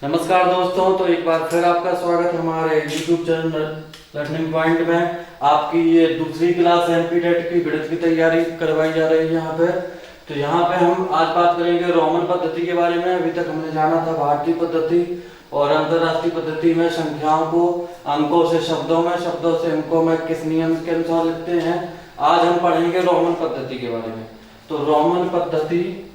नमस्कार दोस्तों, तो एक बार फिर आपका स्वागत है हमारे YouTube चैनल लर्निंग पॉइंट में। आपकी ये दूसरी क्लास एमपी टेट की गणित की तैयारी करवाई जा रही है यहाँ पे। तो यहाँ पे हम आज बात करेंगे रोमन पद्धति के बारे में। अभी तक हमने जाना था भारतीय पद्धति और अंतरराष्ट्रीय पद्धति में संख्याओं को अंकों से शब्दों में, शब्दों से अंकों में किस नियम के अनुसार लिखते हैं। आज हम पढ़ेंगे रोमन पद्धति के बारे में। तो रोमन पद्धति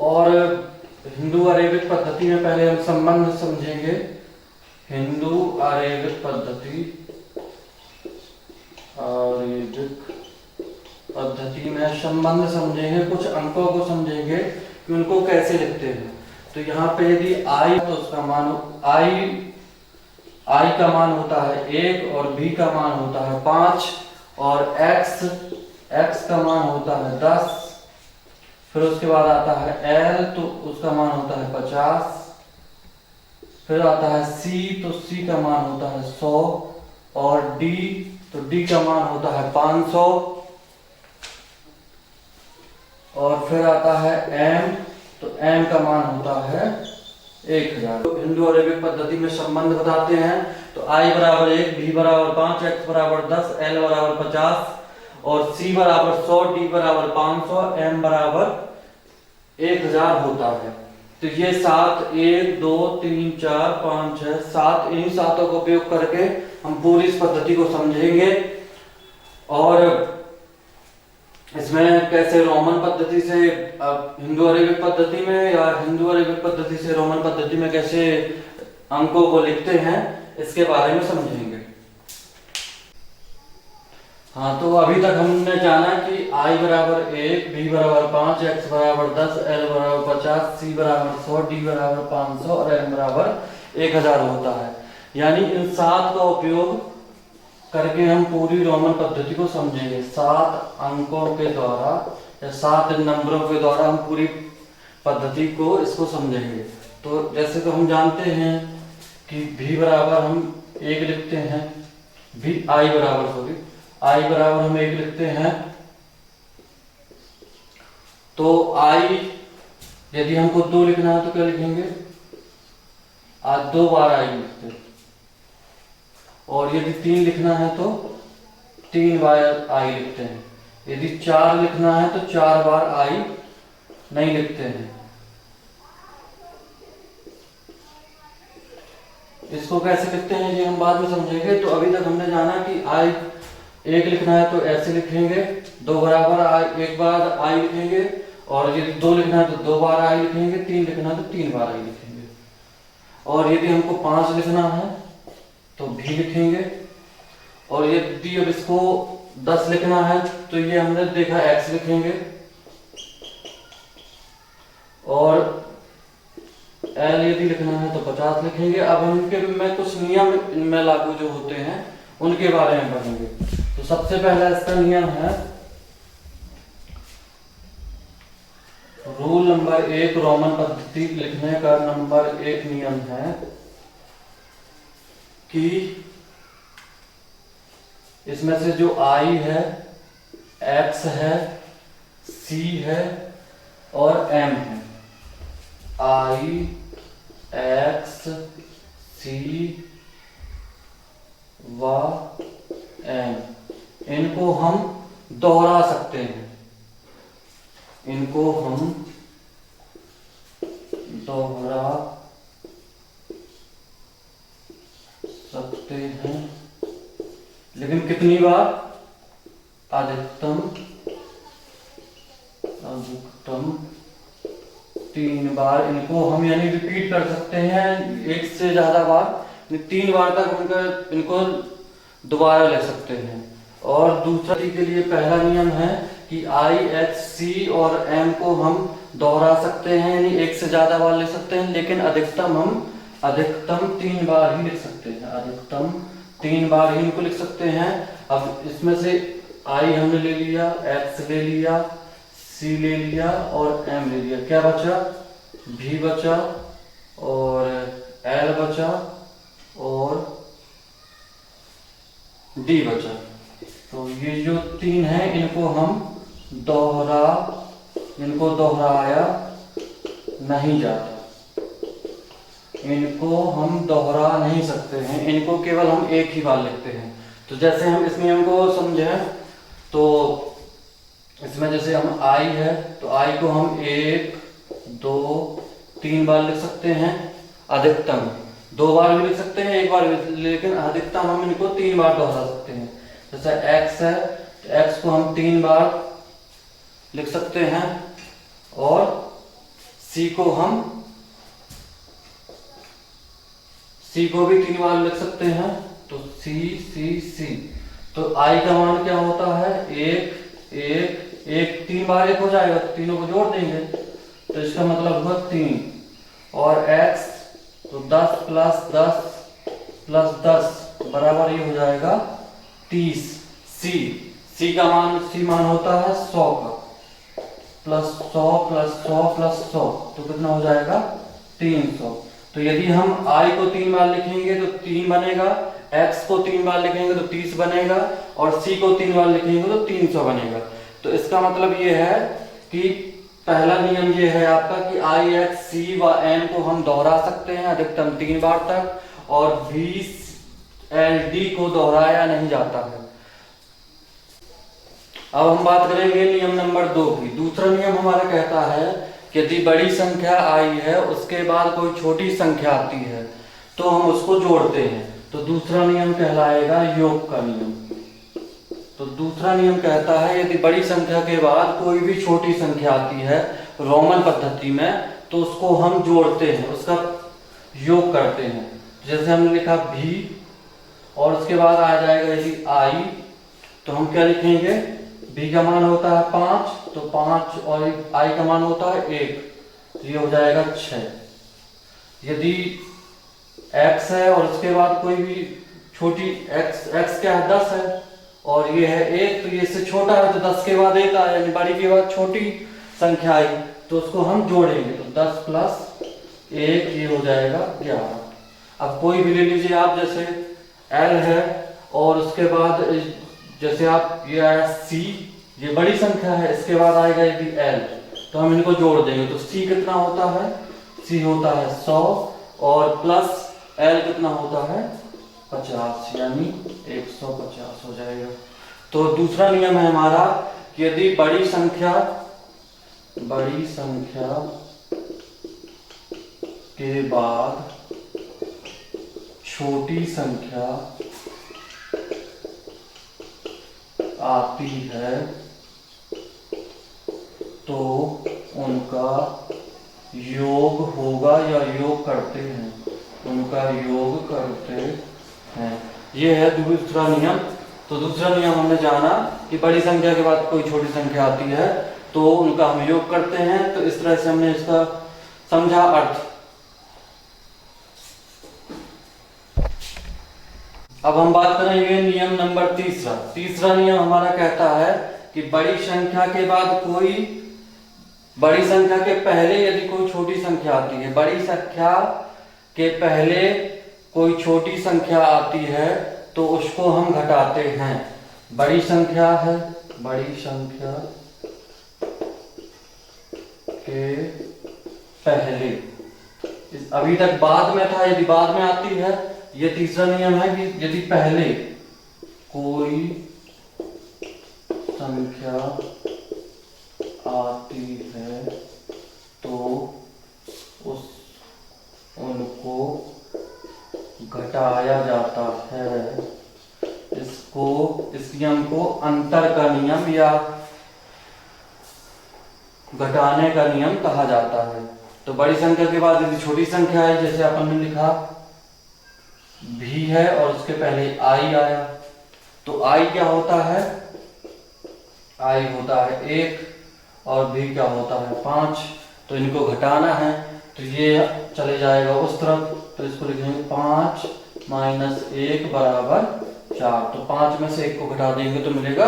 और हिंदू अरेबिक पद्धति में पहले हम संबंध समझेंगे। हिंदू अरेबिक पद्धति में संबंध समझेंगे, कुछ अंकों को समझेंगे कि उनको कैसे लिखते हैं। तो यहाँ पे यदि आई तो उसका मान आई का मान होता है 1 और बी का मान होता है 5 और एक्स का मान होता है 10। फिर उसके बाद आता है L, तो उसका मान होता है 50। फिर आता है C, तो C का मान होता है 100 और D, तो D का मान होता है 500 और फिर आता है M, तो M का मान होता है 1000। तो हिंदू अरेबिक पद्धति में संबंध बताते हैं। तो I बराबर 1, B बराबर 5, X बराबर 10, L बराबर 50 और C बराबर 100, D बराबर 500, M बराबर 1000 होता है। तो ये 7 1 2 3 4 5 6 7, इन सातों का उपयोग करके हम पूरी इस पद्धति को समझेंगे और इसमें कैसे रोमन पद्धति से हिंदू अरेबिक पद्धति में या हिंदू अरेबिक पद्धति से रोमन पद्धति में कैसे अंकों को लिखते हैं, इसके बारे में समझेंगे। हाँ, तो अभी तक हमने जाना कि I बराबर 1, B बराबर 5, X बराबर 10, L बराबर 50, C बराबर 100, D बराबर 500 और M बराबर 1000 होता है। यानी इन 7 का उपयोग करके हम पूरी रोमन पद्धति को समझेंगे। 7 अंकों के द्वारा या 7 नंबरों के द्वारा हम पूरी पद्धति को इसको समझेंगे। तो जैसे तो हम जानते हैं कि V बराबर हम 1 लिखते हैं, I बराबर हम 1 लिखते हैं। तो I यदि हमको 2 लिखना है तो क्या लिखेंगे? आज 2 बार I लिखते हैं। और यदि 3 लिखना है तो 3 बार I लिखते हैं। यदि 4 लिखना है तो 4 बार I नहीं लिखते हैं। इसको कैसे लिखते हैं ये हम बाद में समझेंगे। तो अभी तक हमने जाना कि I 1 लिखना है तो ऐसे लिखेंगे, 2 बराबर I 1 बार I लिखेंगे और यदि 2 लिखना है तो 2 बार I लिखेंगे, 3 लिखना है तो 3 बार I लिखेंगे। और यदि हमको 5 लिखना है तो भी लिखेंगे और यदि अब इसको 10 लिखना है तो ये हमने देखा X लिखेंगे और L यदि लिखना है तो 50 लिखेंगे। अब हम इनके में कुछ नियम इनमें लागू जो होते हैं उनके बारे में पढ़ेंगे। तो सबसे पहला इसका नियम है, रूल नंबर 1 रोमन पद्धति लिखने का नंबर 1 नियम है कि इसमें से जो I है, X है, C है और M है, I X C व M, इनको हम दोहरा सकते हैं। इनको हम दोहरा सकते हैं, लेकिन कितनी बार? अधिकतम 3 बार इनको हम यानी रिपीट कर सकते हैं। 1 से ज्यादा बार, 3 बार तक इनको दोबारा ले सकते हैं। और दूसरा के लिए पहला नियम है कि I X C और M को हम दोहरा सकते हैं, यानी 1 से ज्यादा बार ले सकते हैं, लेकिन अधिकतम 3 बार ही लिख सकते हैं। अधिकतम 3 बार ही इनको लिख सकते हैं। अब इसमें से I हमने ले लिया, X ले लिया, C ले लिया और M ले लिया। क्या बचा? V बचा और L बचा और D बचा। तो ये जो 3 है इनको दोहराया नहीं जाता। इनको हम दोहरा नहीं सकते हैं, इनको केवल हम एक ही बार लिखते हैं। तो जैसे हम इस नियम को समझें तो इसमें जैसे हम आई है तो आई को हम 1 2 3 बार लिख सकते हैं, अधिकतम 2 बार भी लिख सकते हैं, 1 बार भी, लेकिन अधिकतम हम इनको 3 बार दोहरा सकते हैं। जैसे x है तो x को हम 3 बार लिख सकते हैं और c को भी 3 बार लिख सकते हैं। तो c तो i का मान क्या होता है, 1 3 बार 1 हो जाएगा तो तीनों को जोड़ देंगे तो इसका मतलब हुआ 3। और x तो 10 प्लस 10 प्लस 10 बराबर ये हो जाएगा 30। c मान होता है 100 का, प्लस 100 प्लस 100 प्लस 100 तो कितना हो जाएगा 300। तो यदि हम i को 3 बार लिखेंगे तो 3 बनेगा, x को 3 बार लिखेंगे तो 30 बनेगा और c को 3 बार लिखेंगे तो 300 बनेगा। तो इसका मतलब ये है कि पहला नियम ये है आपका कि i, x, c व n को हम दोहरा सकते हैं अधिकतम 3 बार तक, और v, l, d को दोहराया नहीं जाता है। अब हम बात करेंगे नियम नंबर 2 की। दूसरा नियम हमारा कहता है कि यदि बड़ी संख्या आई है उसके बाद कोई छोटी संख्या आती है तो हम उसको जोड़ते हैं। तो दूसरा नियम कहलाएगा योग का नियम। तो दूसरा नियम कहता है यदि बड़ी संख्या के बाद कोई भी छोटी संख्या आती है रोमन पद्धति में तो उसको हम जोड़ते हैं, उसका योग करते हैं। जैसे हमने लिखा भी और उसके बाद आ जाएगा यदि आई तो हम क्या लिखेंगे, b का मान होता है 5 तो 5 और i का मान होता है 1, ये हो जाएगा 6। यदि x है और उसके बाद कोई भी छोटी x क्या है 10 है और ये है 1 तो ये इससे छोटा है तो 10 के बाद 1 आया, यानी बड़ी के बाद छोटी संख्या आई तो उसको हम जोड़ेंगे तो 10 प्लस 1 ये हो जाएगा 11। अब कोई भी ले लीजिए आप, जैसे l है और उसके बाद जैसे आप ये आया c, ये बड़ी संख्या है, इसके बाद आएगा यदि l तो हम इनको जोड़ देंगे तो c कितना होता है, c होता है 100 और प्लस l कितना होता है 50, यानी 150 हो जाएगा। तो दूसरा नियम है हमारा कि यदि बड़ी संख्या के बाद छोटी संख्या आती है तो उनका योग होगा या योग करते हैं, उनका योग करते हैं। ये है दूसरा नियम। तो दूसरा नियम हमने जाना कि बड़ी संख्या के बाद कोई छोटी संख्या आती है तो उनका हम योग करते हैं। तो इस तरह से हमने इसका समझा अर्थ। अब हम बात करेंगे नियम नंबर तीसरा। तीसरा नियम हमारा कहता है कि बड़ी संख्या के पहले यदि कोई छोटी संख्या आती है, बड़ी संख्या के पहले कोई छोटी संख्या आती है तो उसको हम घटाते हैं। बड़ी संख्या है, बड़ी संख्या के पहले, अभी तक बाद में था, यदि बाद में आती है, ये तीसरा नियम है कि यदि पहले कोई संख्या आती है तो उनको घटाया जाता है। इस नियम को अंतर का नियम या घटाने का नियम कहा जाता है। तो बड़ी संख्या के बाद यदि छोटी संख्या है, जैसे अपन ने लिखा भी है और उसके पहले आई आया तो आई क्या होता है, आई होता है 1 और भी क्या होता है 5। तो इनको घटाना है तो ये चले जाएगा उस तरफ, तो इसको लिखेंगे 5 माइनस 1 बराबर 4। तो 5 में से 1 को घटा देंगे तो मिलेगा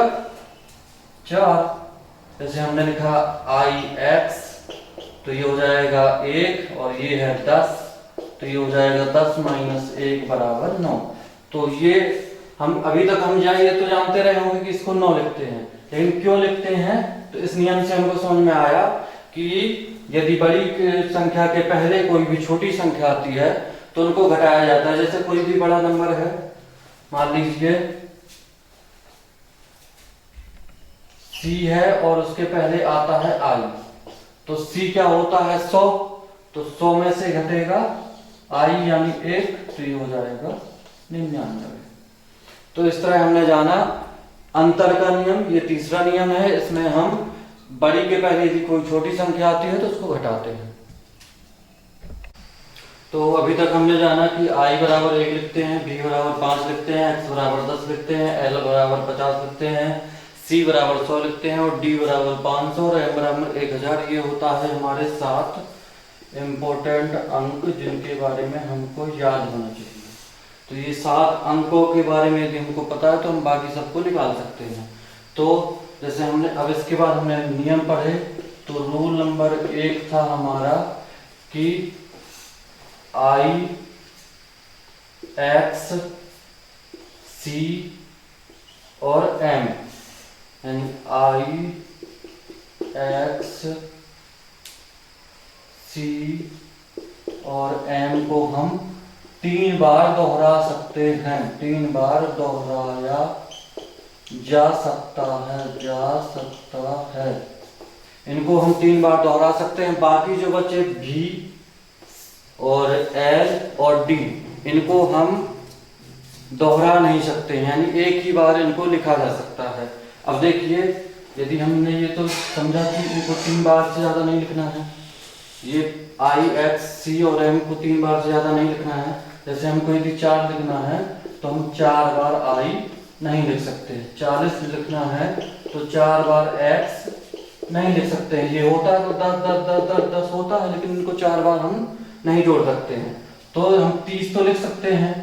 4। जैसे हमने लिखा आई एक्स तो ये हो जाएगा 1 और ये है 10 तो ये हो जाएगा 10 माइनस 1 बराबर 9। तो ये हम अभी तक हम ये तो जानते रहे होंगे कि इसको 9 लिखते हैं, लेकिन क्यों लिखते हैं तो इस नियम से हमको समझ में आया कि यदि बड़ी संख्या के पहले कोई भी छोटी संख्या आती है तो उनको घटाया जाता है। जैसे कोई भी बड़ा नंबर है, मान लीजिए C है और उसके पहले आता है I, तो C क्या होता है 100, तो 100 में से घटेगा I यानी 1, तो ये हो जाएगा 99। तो इस तरह हमने जाना अंतर का नियम। ये तीसरा नियम है, इसमें हम बड़ी के पहले यदि कोई छोटी संख्या आती है तो उसको घटाते हैं। तो अभी तक हमने जाना कि I बराबर 1 लिखते हैं, B बराबर 5 लिखते हैं, X बराबर 10 लिखते हैं, L बराबर 50 लिखते हैं, C बराबर 100 लिखते हैं और D बराबर 500 और M बराबर 1000। ये होता है हमारे 7 इम्पोर्टेंट अंक जिनके बारे में हमको याद होना चाहिए। तो ये 7 अंकों के बारे में यदि हमको पता है तो हम बाकी सबको निकाल सकते हैं। तो जैसे हमने अब इसके बाद हमने नियम पढ़े, तो रूल नंबर 1 था हमारा कि I, X, C और M, यानी I, X, C और M को हम 3 बार दोहरा सकते हैं। 3 बार दोहराया जा सकता है। इनको हम 3 बार दोहरा सकते हैं। बाकी जो बचे V और L और D, इनको हम दोहरा नहीं सकते, यानी एक ही बार इनको लिखा जा सकता है। अब देखिए, यदि हमने ये तो समझा कि इनको 3 बार से ज्यादा नहीं लिखना है, ये I, X, C और M को 3 बार से ज्यादा नहीं लिखना है। जैसे हमको यदि 4 लिखना है तो हम 4 बार I नहीं लिख सकते। 40 लिखना है तो 4 बार X नहीं लिख सकते हैं। ये होता है तो 10 होता है, लेकिन इनको 4 बार हम नहीं जोड़ सकते हैं। तो हम 30 तो लिख सकते हैं।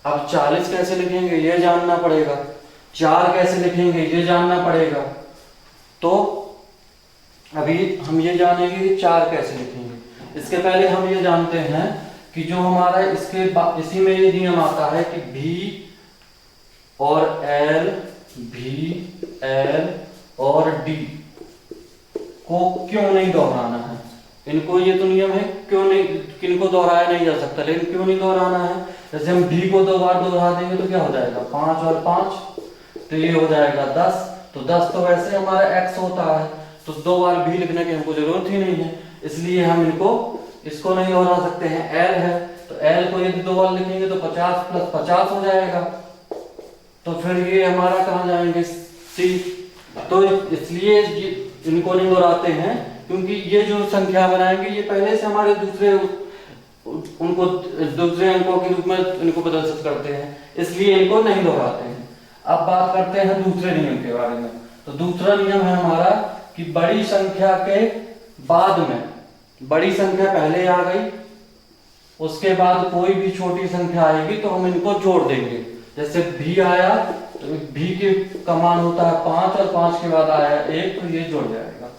अब 40 कैसे लिखेंगे ये जानना पड़ेगा, 4 कैसे लिखेंगे ये जानना पड़ेगा। तो अभी हम ये जानेंगे कि 4 कैसे लिखेंगे। इसके पहले हम ये जानते हैं कि जो हमारा इसी में ये नियम आता है कि V और L, V, L और D को क्यों नहीं दोहराना है। इनको ये तो नियम है, क्यों नहीं, किनको दोहराया नहीं जा सकता, लेकिन क्यों नहीं दोहराना है। जैसे हम D को 2 बार दोहरा देंगे तो क्या हो जाएगा, 5 और 5, तो ये हो जाएगा 10। तो 10 तो वैसे हमारा X होता है, तो 2 बार भी लिखने की हमको जरूरत ही नहीं है, इसलिए हम इसको नहीं दोहरा सकते हैं। L है तो L को यदि 2 बार लिखेंगे तो 50 + 50 हो जाएगा, तो फिर ये हमारा कहाँ जाएंगे, C। तो इसलिए इनको नहीं दोहराते हैं, क्योंकि ये जो संख्या बनाएंगे ये पहले से हमारे दूसरे अंकों के रूप में इनको प्रदर्शित करते हैं, इसलिए इनको नहीं दोहराते हैं। अब बात करते हैं दूसरे नियम के बारे में। तो दूसरा नियम है हमारा कि बड़ी संख्या के बाद में, बड़ी संख्या पहले आ गई, उसके बाद कोई भी छोटी संख्या आएगी तो हम इनको जोड़ देंगे। जैसे V आया तो V का मान होता है 5 और 5 के बाद आया 1, तो ये जुड़ जाएगा।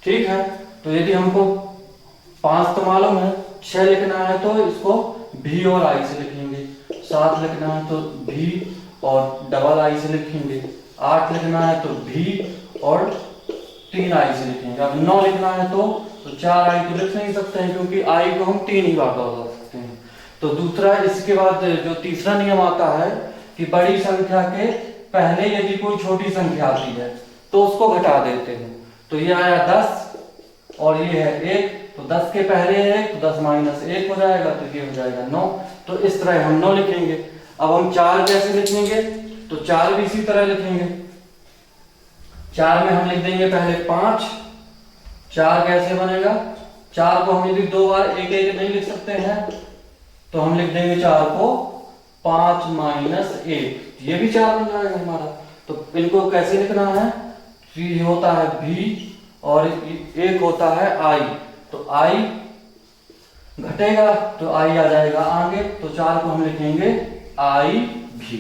ठीक है, तो यदि हमको 5 तो मालूम है, 6 लिखना है तो इसको V और I से लिखेंगे, 7 लिखना है तो V और डबल I से लिखेंगे, 8 लिखना है तो V और 3 I से लिखेंगे। अब 9 लिखना है तो 4 I तो लिख नहीं सकते हैं, क्योंकि I को हम 3 ही बार दोहरा सकते हैं। तो दूसरा, इसके बाद जो तीसरा नियम आता है कि बड़ी संख्या के पहले यदि कोई छोटी संख्या आती है तो उसको घटा देते हैं। तो ये आया 10 और ये है 1, तो 10 के पहले है तो 10 - 1 हो जाएगा, तो ये हो जाएगा 9। तो इस तरह हम 9 लिखेंगे। अब हम 4 कैसे लिखेंगे, तो 4 भी इसी तरह लिखेंगे। 4 में हम लिख देंगे पहले 5। 4 कैसे बनेगा, 4 को हम यदि 2 बार 1 1 नहीं लिख सकते हैं तो हम लिख देंगे 4 को 5 - 1, ये भी 4 बन जाएगा हमारा। तो इनको कैसे लिखना है, ये होता है V और 1 होता है I, तो I घटेगा तो I आ जाएगा आगे, तो 4 को हम लिखेंगे IV।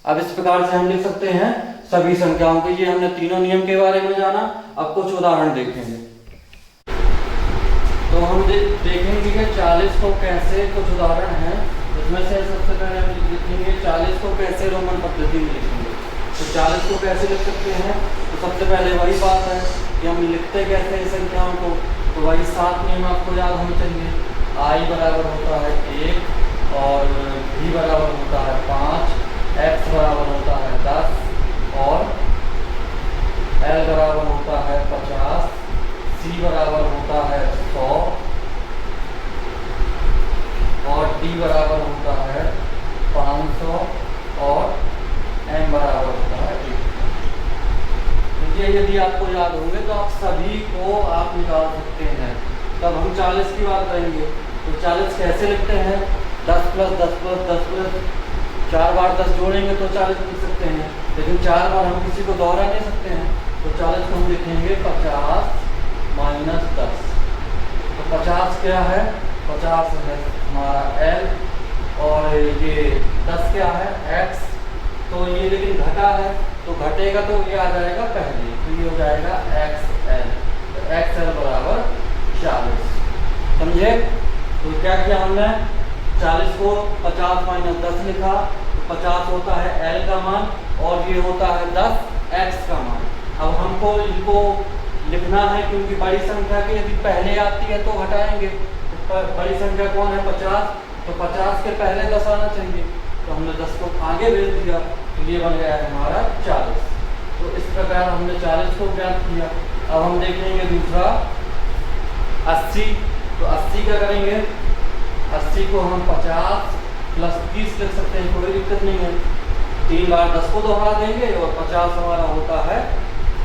अब इस प्रकार से हम लिख सकते हैं सभी संख्याओं के। ये हमने तीनों नियम के बारे में जाना। अब कुछ उदाहरण देखेंगे। तो हम देखेंगे कि 40 को कैसे, कुछ उदाहरण हैं उसमें से सबसे पहले हम लिखेंगे 40 को कैसे रोमन पद्धति में लिखेंगे। तो 40 को कैसे लिख सकते हैं, तो सबसे पहले वही बात है कि हम लिखते कैसे हैं संख्याओं को, तो वही 7 नियम आपको याद होने चाहिए। I बराबर होता है 1 और V बराबर होता है 5, X बराबर होता है 10 और L बराबर होता है 50, C बराबर होता है 100 और D बराबर होता है 500 और M बराबर होता है 1। ये यदि आपको याद होंगे तो आप सभी को आप निकाल सकते हैं। तब हम 40 की बात करेंगे तो 40 कैसे लिखते हैं? 10 प्लस 10 प्लस 10 प्लस 4 बार 10 जोड़ेंगे तो 40 लिख सकते हैं, लेकिन 4 बार हम किसी को दोहरा नहीं सकते हैं, तो 40 को हम लिखेंगे 50 माइनस 10। तो 50 क्या है? 50 है हमारा L और ये 10 क्या है? X। तो ये लेकिन घटा है तो घटेगा तो ये आ जाएगा पहले, तो ये हो जाएगा XL। तो XL बराबर 40। समझे? तो क्या किया हमने? 40 को 50 माइनस 10 लिखा, तो 50 होता है L का मान और ये होता है 10 X का मान। अब हमको इनको लिखना है क्योंकि बड़ी संख्या की यदि पहले आती है तो घटाएंगे। तो बड़ी संख्या कौन है? 50, तो 50 के पहले 10 आना चाहिए, तो हमने 10 को आगे भेज दिया, तो ये बन गया है हमारा 40। तो इस प्रकार हमने 40 को ज्ञात किया। अब हम देखेंगे दूसरा 80। तो 80 क्या करेंगे? 80 को हम 50 प्लस 30 लिख सकते हैं, कोई दिक्कत नहीं है। 3 बार 10 को दोहरा देंगे और 50 हमारा होता है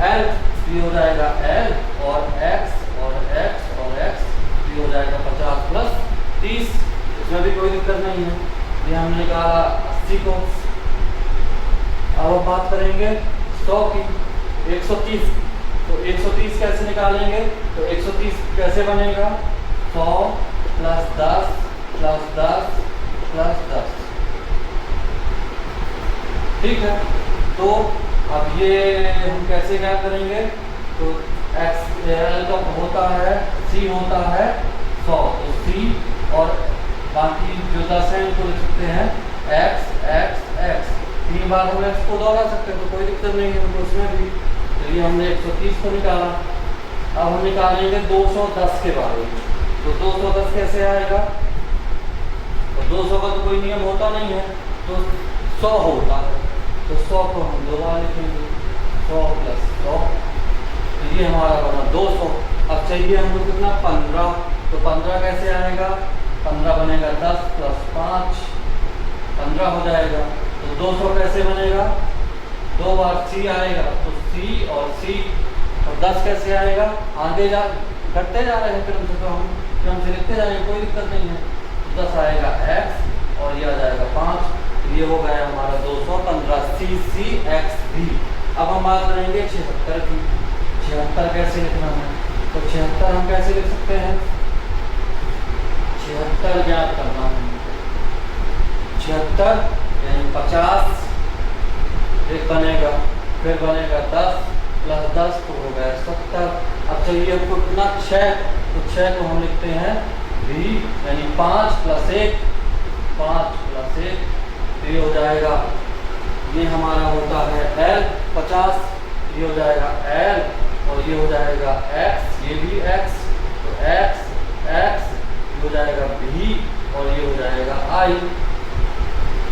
L, ये हो जाएगा L और X और X और X, ये हो जाएगा 50 प्लस 30, इसमें भी कोई दिक्कत नहीं है। ये हमने निकाला 80 को। अब हम बात करेंगे 100 की। 130, तो 130 कैसे निकालेंगे? तो 130 कैसे बनेगा? 100 प्लस 10 प्लस 10 प्लस 10। ठीक है, तो अब ये हम कैसे क्या करेंगे? तो XL का होता है C होता है 100, तो C और बाकी जो 10 है इनको लिख सकते हैं X X X। 3 बार हम X को दोहरा सकते हैं तो कोई दिक्कत नहीं है हमको उसमें भी। तो ये हमने 130 को निकाला। अब हम निकालेंगे 210 के बारे में। तो 210 कैसे आएगा? तो 200 का तो कोई नियम होता नहीं है, तो 100 होता है, तो 100 को हम 2 बार लिखेंगे, 100 प्लस 100, तो ये हमारा बना 200। अब चाहिए हमको कितना? 15, तो 15 कैसे आएगा? 15 बनेगा 10 प्लस 5, 15 हो जाएगा। तो 200 कैसे बनेगा? 2 बार C आएगा, तो C और C, और 10 कैसे आएगा? आगे जा घटते जा रहे हैं क्रम से, तो हम क्रम से लिखते जाएंगे, कोई दिक्कत नहीं है। तो 10 आएगा X और ये आ जाएगा 5, ये हो गया हमारा 215 C X V। अब हम बात करेंगे 76 की। 76 कैसे लिखना है? तो 76 हम कैसे लिख सकते हैं? 76 ज्ञात करना है। 76 यानी 50 एक बनेगा, फिर बनेगा 10 प्लस 10 तो हो गया 70। अब चाहिए हमको कितना? 6, तो 6 को हम लिखते हैं V यानी 5 प्लस 1, 5 प्लस 1, ये हो जाएगा, ये हमारा होता है L 50, ये हो जाएगा L और ये हो जाएगा X, ये भी X, तो X X, ये हो जाएगा V और ये हो जाएगा I।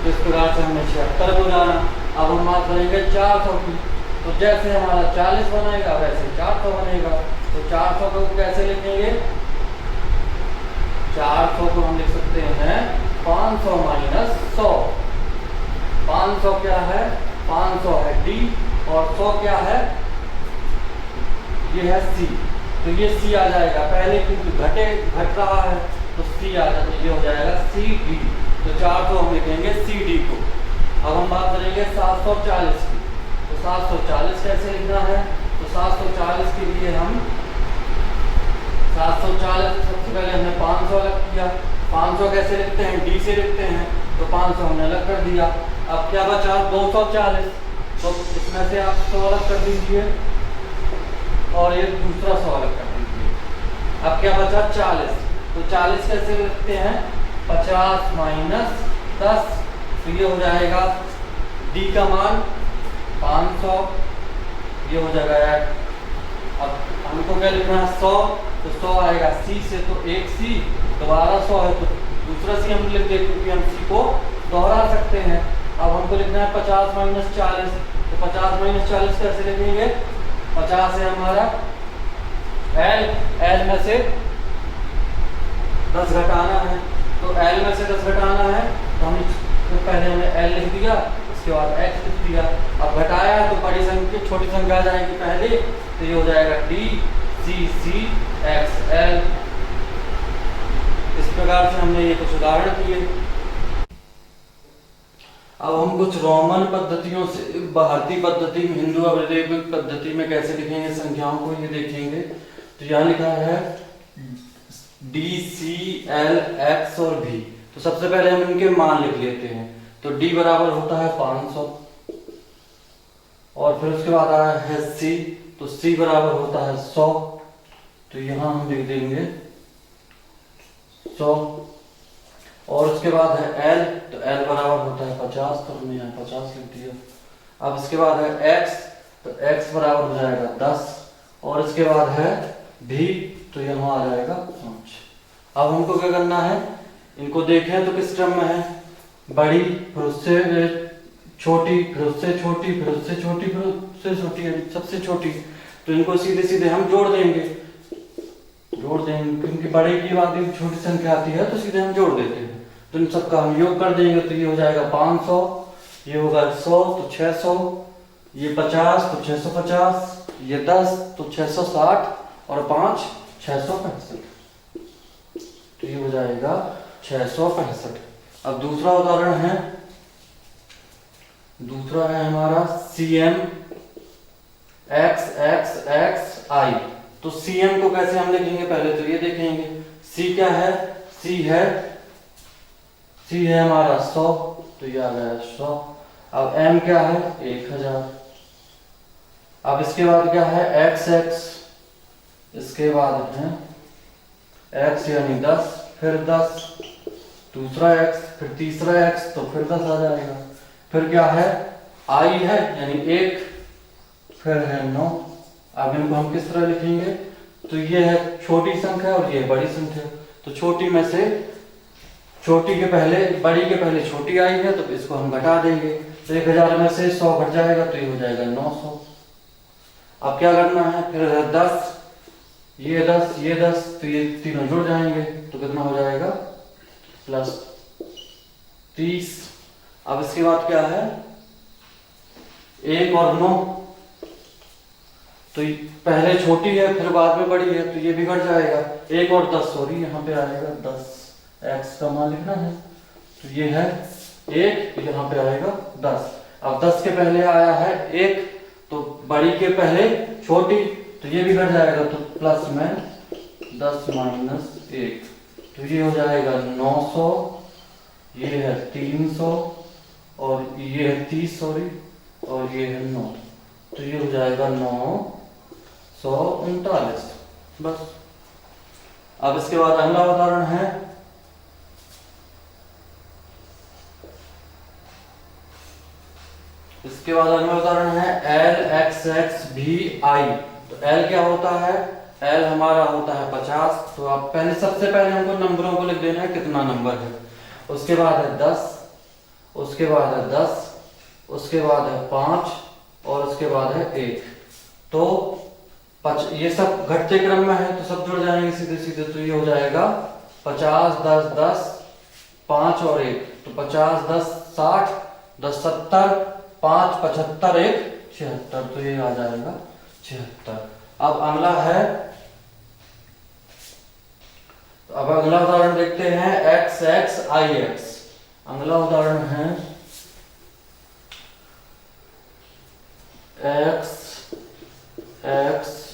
इस प्रकार से हमने 76 को जाना। अब हम बात करेंगे 400 की। तो जैसे हमारा 40 बनेगा वैसे 400 बनेगा। तो 400 को कैसे लिखेंगे? 400 को हम लिख सकते हैं 500 माइनस 100। 500 क्या है? 500 है D और 100 क्या है? ये है C, तो ये C आ जाएगा पहले क्योंकि घट रहा है, तो C आ जाएगा, ये हो जाएगा CD। तो 400 हम लिखेंगे CD को। अब हम बात करेंगे 740 की। तो 740 कैसे लिखना है? तो 740 के लिए हम 740 सबसे पहले हमने 500 अलग किया। 500 कैसे लिखते हैं? D से लिखते हैं, तो 500 हमने अलग कर दिया। अब क्या बचा? 240, तो इसमें से आप 100 अलग कर दीजिए और ये दूसरा 100 अलग कर दीजिए। अब क्या बचा? 40, तो 40 कैसे लिखते हैं? 50 माइनस 10, तो ये हो जाएगा D का मान 500, ये हो जाएगा। अब हमको क्या लिखना है 100, तो 100 आएगा सी से, तो एक सी, दोबारा 100 है तो दूसरा सी हम लिख दें, क्योंकि हम सी को दोहरा सकते हैं। अब हमको लिखना है 50 माइनस 40, तो 50 माइनस 40 कैसे लिखेंगे? 50 है हमारा एल में से 10 घटाना है, तो एल में से 10 घटाना है, तो हम तो पहले हमने एल लिख दिया, उसके बाद एक्स लिख दिया। अब घटाया तो बड़ी संख्या छोटी संख्या आ जाएगी पहले, तो ये हो जाएगा डी सी सी एक्स एल। इस प्रकार से हमने ये कुछ उदाहरण किए। अब हम कुछ रोमन पद्धतियों से भारतीय पद्धति में, हिंदू अरेबिक पद्धति में कैसे लिखेंगे संख्याओं को, ये देखेंगे। तो यहाँ लिखा है डी सी एल एक्स और भी। तो सबसे पहले हम इनके मान लिख लेते हैं। तो डी बराबर होता है 500, और फिर उसके बाद आया है सी, तो सी बराबर होता है 100, तो यहां हम लिख देंगे 100। और उसके बाद है एल, तो एल बराबर होता है 50, तो हमने यहाँ 50 लिख दिया। अब इसके बाद है एक्स, तो एक्स बराबर हो जाएगा 10, और इसके बाद है भी, तो यहाँ आ जाएगा 5। अब हमको क्या करना है, इनको देखें तो किस क्रम में है, बड़ी, फिर उससे छोटी, फिर उससे छोटी, फिर उससे छोटी, फिर उससे छोटी, सबसे छोटी। तो इनको सीधे सीधे हम जोड़ देंगे, क्योंकि बड़े की बाद छोटी संख्या आती है तो सीधे हम जोड़ देते हैं। तो इन सबका हम योग कर देंगे, तो ये हो जाएगा 500, ये होगा 100 तो 600, ये 50 तो 650, ये 10 तो 660, और 5 665, तो ये हो जाएगा 665। अब दूसरा उदाहरण है, दूसरा है हमारा CM एक्स एक्स एक्स आई। तो CM को कैसे हम लिखेंगे पहले तो ये देखेंगे। C क्या है, C है हमारा 100, तो ये आ गया 100। अब M क्या है 1000। अब इसके बाद क्या है XX, इसके बाद है x यानी 10, फिर 10, दूसरा x, फिर तीसरा x, तो फिर 10 आ जाएगा। फिर क्या है I है यानी 1, फिर है 9। अब इनको हम किस तरह लिखेंगे, तो ये है छोटी संख्या और ये है बड़ी संख्या। तो छोटी में से छोटी के पहले, बड़ी के पहले छोटी आई है, तो इसको हम घटा देंगे। तो 1000 में से 100 घट जाएगा, तो ये हो जाएगा 900। अब क्या करना है, फिर 10, ये 10, ये 10, तो ये तीनों जुड़ जाएंगे, तो कितना हो जाएगा +30। अब इसके बाद क्या है 1 और 9, तो पहले छोटी है फिर बाद में बड़ी है, तो ये भी घट जाएगा। 1 और 10, सॉरी यहाँ पे आएगा 10, x का मान लिखना है, तो ये है 1, यहाँ पे आएगा 10। अब 10 के पहले आया है 1, तो बड़ी के पहले छोटी, तो ये भी घट जाएगा, तो प्लस में 10 माइनस 1, तो ये हो जाएगा 900, ये है 300, और ये है 30, सॉरी, और ये है 9, तो ये हो जाएगा 939 बस। अब इसके बाद अगला उदाहरण है LXXVI। तो L क्या होता है, L हमारा होता है 50। तो अब सबसे पहले हमको नंबरों को लिख देना है कितना नंबर है। उसके बाद है 10, उसके बाद है 10, उसके बाद है 5, और उसके बाद है 1। तो ये सब घटते क्रम में है, तो सब जुड़ जाएंगे सीधे सीधे, तो ये हो जाएगा 50 10 10 5 और 1, तो 50 10 60, 10 70, 5 75, 1 76, तो ये आ जाएगा 76। अब अगला है, तो अब अगला उदाहरण देखते हैं XXIX। अगला उदाहरण है XXIX।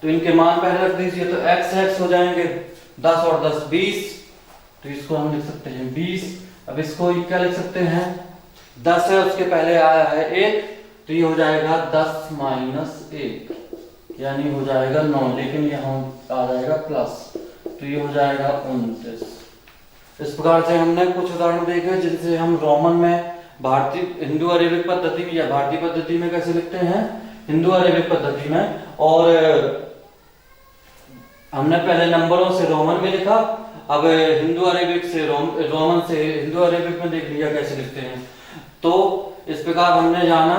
तो इनके मान पहले रख दीजिए, तो XX हो जाएंगे 10 और 10 20, तो इसको हम लिख सकते हैं 20। अब इसको क्या लिख सकते हैं, 10 है उसके पहले आया है 1, तो ये हो जाएगा 10 माइनस 1, यानी हो जाएगा 9, लेकिन यहाँ आ जाएगा प्लस, तो ये हो जाएगा 29। इस प्रकार से हमने कुछ उदाहरण देखे जिनसे हम रोमन में, भारतीय हिंदू अरेबिक पद्धति में या भारतीय पद्धति में कैसे लिखते हैं हिंदू अरेबिक पद्धति में। और हमने पहले नंबरों से रोमन में लिखा, अब हिंदू अरेबिक से रोमन से हिंदू अरेबिक में देख लिया कैसे लिखते हैं। तो इस प्रकार हमने जाना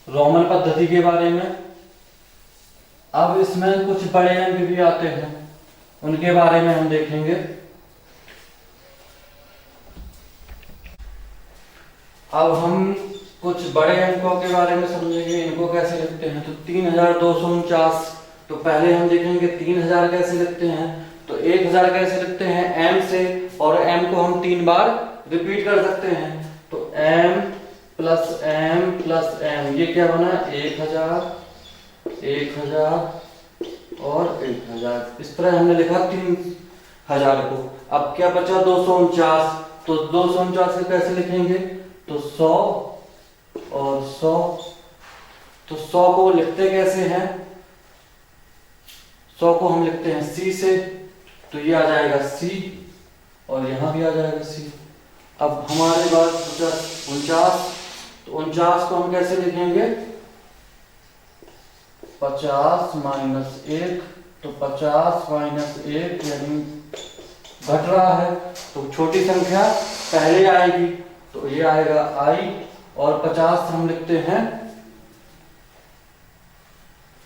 रोमन पद्धति के बारे में। अब इसमें कुछ बड़े अंक भी आते हैं, उनके बारे में हम देखेंगे। अब हम कुछ बड़े अंकों के बारे में समझेंगे, इनको कैसे लिखते हैं। तो 3249, तो पहले हम देखेंगे 3000 कैसे लिखते हैं। तो 1000 कैसे लिखते हैं, m से, और m को हम 3 बार रिपीट कर सकते हैं। तो m प्लस m, ये क्या बना, 1000 और 1000। इस तरह हमने लिखा 3000 को। अब क्या बचा, 249, तो 249 को कैसे लिखेंगे, तो 100 और 100। तो 100 को लिखते कैसे हैं, 100 को हम लिखते हैं C से, तो ये आ जाएगा C, और यहां भी आ जाएगा C। अब हमारे पास 49, तो 49 को हम कैसे लिखेंगे, 50 माइनस 1, तो 50 माइनस 1 यानी घट रहा है, तो छोटी संख्या पहले आएगी, तो ये आएगा I, और 50 हम लिखते हैं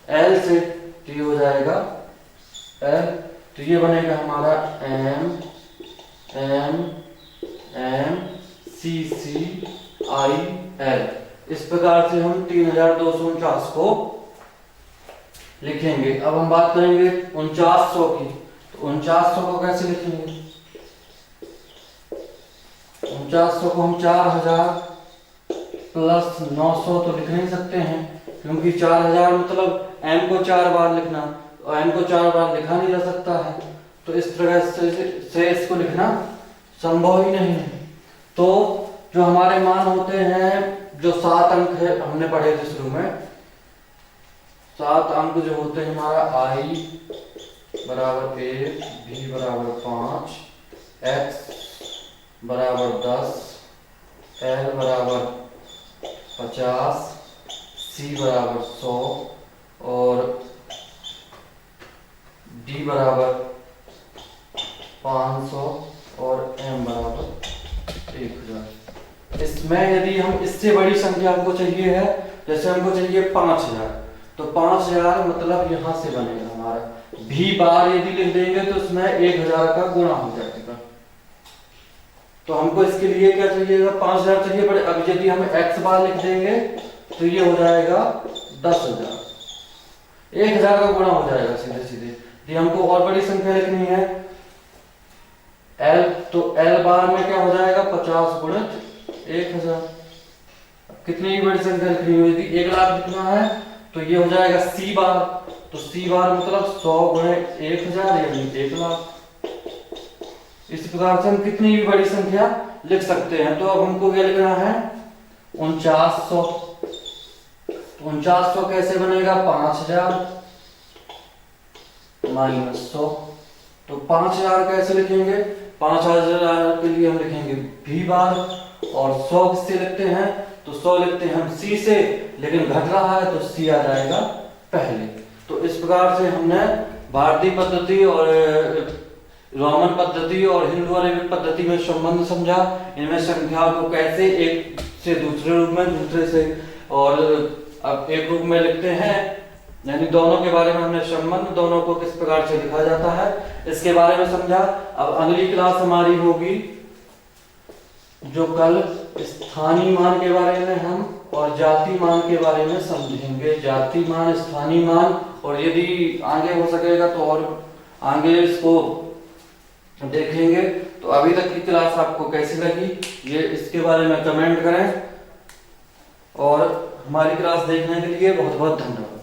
L से, तो ये हो जाएगा L, तो ये बनेगा हमारा M C I L। इस प्रकार से हम 3249 को लिखेंगे। अब हम बात करेंगे 4900 की। तो 4900 को कैसे लिखेंगे, 4900 को हम 4000 प्लस 900 तो लिख नहीं सकते हैं, क्योंकि 4000 मतलब m को 4 बार लिखना, और m को 4 बार लिखा नहीं जा सकता है, तो इस तरह से इसको लिखना संभव ही नहीं है। तो जो हमारे मान होते हैं, जो 7 अंक है हमने पढ़े थे शुरू में, 7 अंक जो होते हैं हमारा I बराबर 1, B बराबर 5, X बराबर 10, L बराबर 50, C बराबर 100, और D बराबर 500, और M बराबर 1000। इसमें यदि हम इससे बड़ी संख्या हमको चाहिए है, जैसे हमको चाहिए 5000, तो 5000 मतलब यहां से बनेगा हमारा भी बार यदि लिख देंगे तो उसमें 1000 का गुणा हो जाएगा। तो हमको इसके लिए क्या चाहिएगा, 5000 चाहिए, बड़े अब यदि हम x बार लिख देंगे तो ये हो जाएगा 10000, 1000 का गुणा हो जाएगा सीधे सीधे। यदि हमको और बड़ी संख्या लिखनी है L, तो L बार में क्या हो जाएगा, 50 गुणित 1000। कितनी बड़ी संख्या लिखनी है, यदि 1 लाख लिखना है तो ये हो जाएगा C बार, तो C बार मतलब 100 गुणित 1000 यानी 1 लाख। इस प्रकार से हम कितनी भी बड़ी संख्या लिख सकते हैं। तो अब हमको क्या लिखना है, 4900। 4900 कैसे बनेगा, 5000 माइनस 100, तो 5000 कैसे लिखेंगे, 5000 के लिए हम लिखेंगे V बार, और 100 किससे लिखते हैं, तो 100 लिखते हैं हम C से, लेकिन घट रहा है तो C आ जाएगा पहले। तो इस प्रकार से हमने भारतीय पद्धति और रोमन पद्धति और हिंदू अरेबिक पद्धति में संबंध समझा, इनमें संख्या को कैसे एक से दूसरे रूप में, दूसरे से और अब एक रूप में लिखते हैं, यानी दोनों के बारे में हमने संबंध, दोनों को किस प्रकार से लिखा जाता है इसके बारे में समझा। अब अगली क्लास हमारी होगी जो कल स्थानीय मान के बारे में हम और जाति मान के बारे में समझेंगे। जाति मान, स्थानीय मान, और यदि आगे हो सकेगा तो और आगे इसको देखेंगे। तो अभी तक की क्लास आपको कैसी लगी ये इसके बारे में कमेंट करें, और हमारी क्लास देखने के लिए बहुत बहुत धन्यवाद।